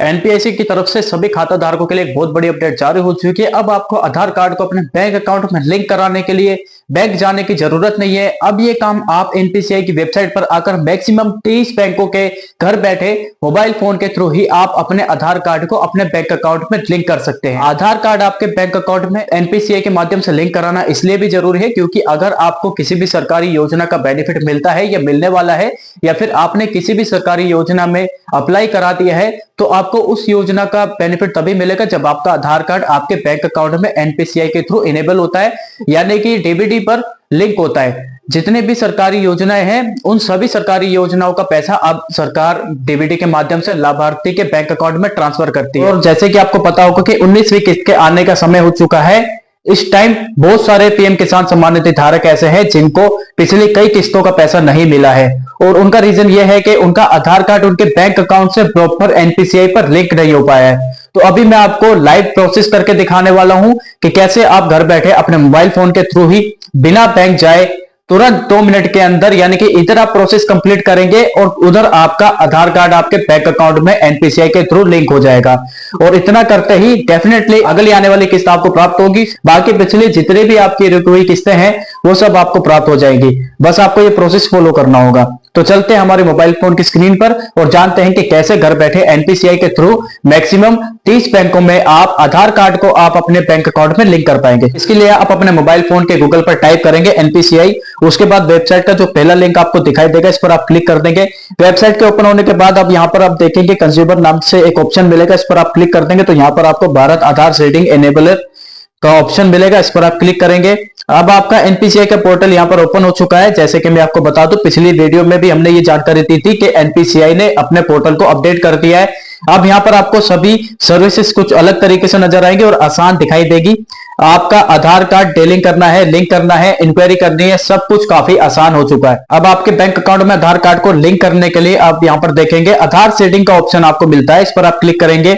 NPSC की तरफ से सभी खाता धारकों के लिए एक बहुत बड़ी अपडेट जारी हो चुकी है। अब आपको आधार कार्ड को अपने बैंक अकाउंट में लिंक कराने के लिए बैंक जाने की जरूरत नहीं है। अब ये काम आप एनपीसीआई की वेबसाइट पर आकर मैक्सिमम 30 बैंकों के घर बैठे मोबाइल फोन के थ्रू ही आप अपने आधार कार्ड को अपने बैंक अकाउंट में लिंक कर सकते हैं। आधार कार्ड आपके बैंक अकाउंट में एनपीसीआई के माध्यम से लिंक कराना इसलिए भी जरूरी है क्योंकि अगर आपको किसी भी सरकारी योजना का बेनिफिट मिलता है या मिलने वाला है या फिर आपने किसी भी सरकारी योजना में अप्लाई करा दिया है तो आपको उस योजना का बेनिफिट तभी मिलेगा जब आपका आधार कार्ड आपके बैंक अकाउंट में एनपीसीआई के थ्रू इनेबल होता है, यानी कि डीबीडी पर लिंक होता है। जितने भी सरकारी योजनाएं हैं उन सभी सरकारी योजनाओं का पैसा अब सरकार डीबीडी के माध्यम से लाभार्थी के बैंक अकाउंट में ट्रांसफर करती है। और जैसे कि आपको पता होगा कि 19वीं किस्त के आने का समय हो चुका है। इस टाइम बहुत सारे पीएम किसान सम्मान निधि धारक ऐसे हैं जिनको पिछली कई किस्तों का पैसा नहीं मिला है और उनका रीजन यह है कि उनका आधार कार्ड उनके बैंक अकाउंट से प्रॉपर एनपीसीआई पर लिंक नहीं हो पाया है। तो अभी मैं आपको लाइव प्रोसेस करके दिखाने वाला हूं कि कैसे आप घर बैठे अपने मोबाइल फोन के थ्रू ही बिना बैंक जाए तुरंत 2 मिनट के अंदर, यानी कि इधर आप प्रोसेस कंप्लीट करेंगे और उधर आपका आधार कार्ड आपके बैंक अकाउंट में एनपीसीआई के थ्रू लिंक हो जाएगा। और इतना करते ही डेफिनेटली अगली आने वाली किस्त आपको प्राप्त होगी। बाकी पिछली जितनी भी आपकी रुकी हुई किस्तें हैं वो सब आपको प्राप्त हो जाएंगी। बस आपको ये प्रोसेस फॉलो करना होगा। तो चलते हैं हमारे मोबाइल फोन की स्क्रीन पर और जानते हैं कि कैसे घर बैठे एनपीसीआई के थ्रू मैक्सिमम 30 बैंकों में आप आधार कार्ड को आप अपने बैंक अकाउंट में लिंक कर पाएंगे। इसके लिए आप अपने मोबाइल फोन के गूगल पर टाइप करेंगे एनपीसीआई, उसके बाद वेबसाइट का जो पहला लिंक आपको दिखाई देगा इस पर आप क्लिक कर देंगे। वेबसाइट के ओपन होने के बाद अब यहाँ पर आप देखेंगे कंज्यूमर नाम से एक ऑप्शन मिलेगा, इस पर आप क्लिक कर देंगे तो यहाँ पर आपको भारत आधार सीडिंग एनेबलर का ऑप्शन मिलेगा, इस पर आप क्लिक करेंगे। अब आपका एनपीसीआई का पोर्टल यहां पर ओपन हो चुका है। जैसे कि मैं आपको बता दूं पिछली वीडियो में भी हमने ये जानकारी दी थी कि एनपीसीआई ने अपने पोर्टल को अपडेट कर दिया है। अब यहां पर आपको सभी सर्विसेज कुछ अलग तरीके से नजर आएंगे और आसान दिखाई देगी। आपका आधार कार्ड डेलिंग करना है, लिंक करना है, इंक्वायरी करनी है, सब कुछ काफी आसान हो चुका है। अब आपके बैंक अकाउंट में आधार कार्ड को लिंक करने के लिए आप यहां पर देखेंगे आधार सेटिंग का ऑप्शन आपको मिलता है, इस पर आप क्लिक करेंगे।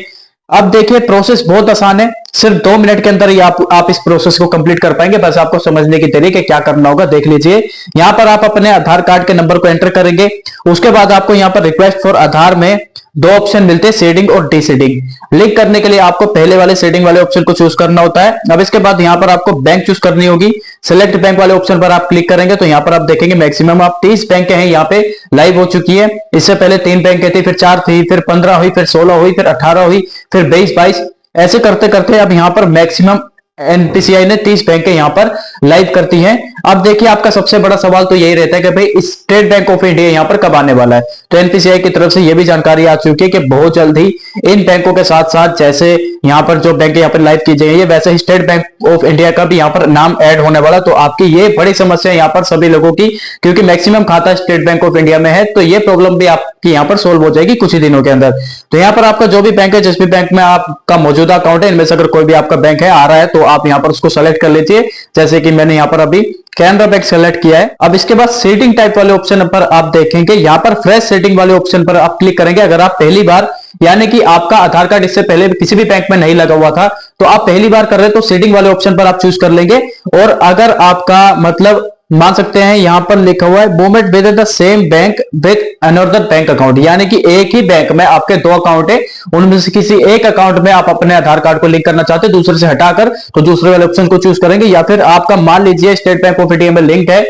अब देखिए प्रोसेस बहुत आसान है, सिर्फ 2 मिनट के अंदर ही आप इस प्रोसेस को कंप्लीट कर पाएंगे। बस आपको समझने की तरीके क्या करना होगा देख लीजिए। यहां पर आप अपने आधार कार्ड के नंबर को एंटर करेंगे, उसके बाद आपको यहां पर रिक्वेस्ट फॉर आधार में 2 ऑप्शन मिलते हैं, सीडिंग और डीसीडिंग। लिंक करने के लिए आपको पहले वाले सीडिंग वाले ऑप्शन को चूज करना होता है। अब इसके बाद यहां पर आपको बैंक चूज करनी होगी। सिलेक्ट बैंक वाले ऑप्शन पर आप क्लिक करेंगे तो यहां पर आप देखेंगे मैक्सिमम आप 30 बैंक हैं यहाँ पे लाइव हो चुकी है। इससे पहले 3 बैंक थी, फिर 4 थी, फिर 15 हुई, फिर 16 हुई, फिर 18 हुई, फिर 22, 22, ऐसे करते करते अब यहां पर मैक्सिमम एनपीसीआई ने 30 बैंकें यहां पर लाइव करती हैं। अब देखिए आपका सबसे बड़ा सवाल तो यही रहता है कि भाई स्टेट बैंक ऑफ इंडिया यहां पर कब आने वाला है। तो एनपीसीआई की तरफ से यह भी जानकारी आ चुकी है कि बहुत जल्द ही इन बैंकों के साथ साथ जैसे यहां पर जो बैंक यहां पर लाइव की जाएगी वैसे ही स्टेट बैंक ऑफ इंडिया का भी यहां पर नाम ऐड होने वाला। तो आपकी ये बड़ी समस्या यहां पर सभी लोगों की, क्योंकि मैक्सिमम खाता स्टेट बैंक ऑफ इंडिया में है, तो ये प्रॉब्लम भी आपकी यहां पर सोल्व हो जाएगी कुछ ही दिनों के अंदर। तो यहां पर आपका जो भी बैंक है, जिस भी बैंक में आपका मौजूदा अकाउंट है, इनमें से अगर कोई भी आपका बैंक है आ रहा है तो आप यहां पर उसको सेलेक्ट कर लीजिए। जैसे कि मैंने यहां पर अभी कैनरा बैंक सेलेक्ट किया है। अब इसके बाद सेटिंग टाइप वाले ऑप्शन पर आप देखेंगे यहां पर फ्रेश सेटिंग वाले ऑप्शन पर आप क्लिक करेंगे। अगर आप पहली बार, यानी कि आपका आधार कार्ड इससे पहले किसी भी बैंक में नहीं लगा हुआ था, तो आप पहली बार कर रहे हैं तो सेटिंग वाले ऑप्शन पर आप चूज कर लेंगे। और अगर आपका मतलब मान सकते हैं यहां पर लिखा हुआ है movement with the same bank with another bank account, यानी कि एक ही बैंक में आपके 2 अकाउंट है, उनमें से किसी एक अकाउंट में आप अपने आधार कार्ड को लिंक करना चाहते हैं दूसरे से हटाकर, तो दूसरे वाले ऑप्शन को चूज करेंगे। या फिर आपका मान लीजिए स्टेट बैंक ऑफ इंडिया में लिंक है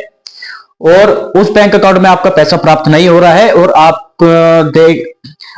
और उस बैंक अकाउंट में आपका पैसा प्राप्त नहीं हो रहा है और आप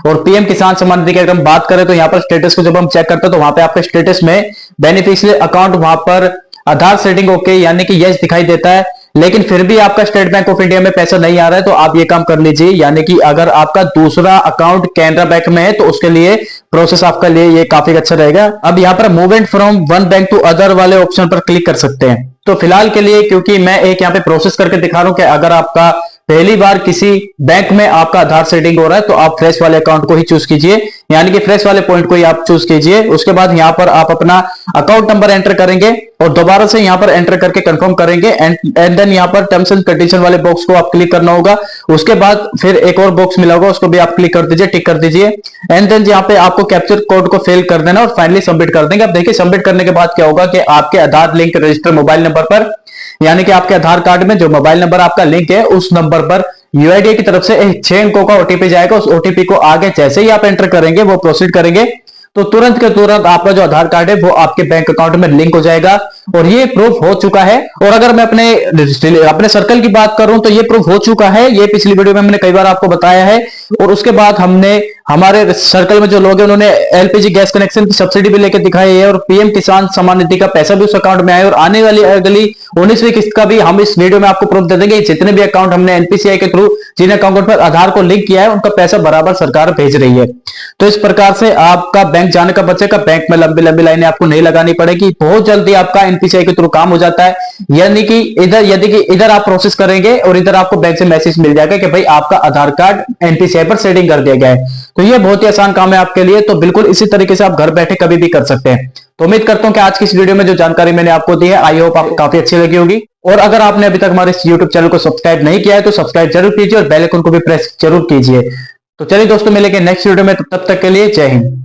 और पीएम किसान सम्मान निधि की अगर हम बात करें तो यहां पर स्टेटस को जब हम चेक करते हैं तो वहां पे आपके स्टेटस में बेनिफिशियरी अकाउंट वहां पर आधार सेटिंग ओके यानी कि यस दिखाई देता है, लेकिन फिर भी आपका स्टेट बैंक ऑफ इंडिया में पैसा नहीं आ रहा है तो आप ये काम कर लीजिए। यानी कि अगर आपका दूसरा अकाउंट कैनरा बैंक में है तो उसके लिए प्रोसेस आपका लिए ये काफी अच्छा रहेगा। अब यहां पर movement from one bank to other वाले ऑप्शन पर क्लिक कर सकते हैं। तो फिलहाल के लिए क्योंकि मैं एक यहां पे प्रोसेस करके दिखा रहा हूं कि अगर आपका पहली बार किसी बैंक में आपका आधार सेटिंग हो रहा है तो आप फ्रेश वाले अकाउंट को ही चूज कीजिए, यानी कि फ्रेश वाले पॉइंट को ही आप चूज कीजिए। उसके बाद यहां पर आप अपना अकाउंट नंबर एंटर करेंगे और दोबारा से यहां पर एंटर करके कंफर्म करेंगे एंड देन यहां पर टर्म्स एंड कंडीशन वाले बॉक्स को आप क्लिक करना होगा। उसके बाद फिर एक और बॉक्स मिला होगा, उसको भी आप क्लिक कर दीजिए, टिक कर दीजिए एंड देन यहां पे आपको कैप्चर कोड को फिल कर देना और फाइनली सबमिट कर देंगे। अब देखिए सबमिट करने के बाद क्या होगा कि आपके आधार लिंक रजिस्टर मोबाइल नंबर पर, यानी कि आपके आधार कार्ड में जो मोबाइल नंबर आपका लिंक है उस नंबर पर यूआईडीआई की तरफ से 6 अंकों का ओटीपी जाएगा। उस ओटीपी को आगे जैसे ही आप एंटर करेंगे, वो प्रोसीड करेंगे, तो तुरंत के तुरंत आपका जो आधार कार्ड है वो आपके बैंक अकाउंट में लिंक हो जाएगा और ये प्रूफ हो चुका है। और अगर मैं अपने सर्कल की बात करूं तो ये प्रूफ हो चुका है, ये पिछली वीडियो में मैंने कई बार आपको बताया है। और उसके बाद हमने हमारे सर्कल में जो लोग हैं उन्होंने एलपीजी गैस कनेक्शन की सब्सिडी भी लेकर दिखाई है और पीएम किसान सम्मान निधि का पैसा भी उस अकाउंट में आया और आने वाली अगली 19वीं किस्त का भी हम इस वीडियो में आपको प्रूफ दे देंगे। जितने भी अकाउंट हमने एनपीसीआई के थ्रू जिन अकाउंट पर आधार को लिंक किया है उनका पैसा बराबर सरकार भेज रही है। तो इस प्रकार से आपका बैंक जाने का बचेगा, बैंक में लंबी लंबी लाइनें आपको नहीं लगानी पड़ेगी, बहुत जल्दी आपका एनपीसीआई के थ्रू काम हो जाता है। यानी कि इधर आप प्रोसेस करेंगे और इधर आपको बैंक से मैसेज मिल जाएगा कि भाई आपका आधार कार्ड एनपीसीआई पर सेटिंग कर दिया गया है। तो ये बहुत ही आसान काम है आपके लिए, तो बिल्कुल इसी तरीके से आप घर बैठे कभी भी कर सकते हैं। तो उम्मीद करता हूं कि आज की इस वीडियो में जो जानकारी मैंने आपको दी है, आई होप आपको काफी अच्छी लगी होगी। और अगर आपने अभी तक हमारे इस YouTube चैनल को सब्सक्राइब नहीं किया है तो सब्सक्राइब जरूर कीजिए और बेल आइकन को भी प्रेस जरूर कीजिए। तो चलिए दोस्तों, मिलेंगे नेक्स्ट वीडियो में, तब तक के लिए जय हिंद।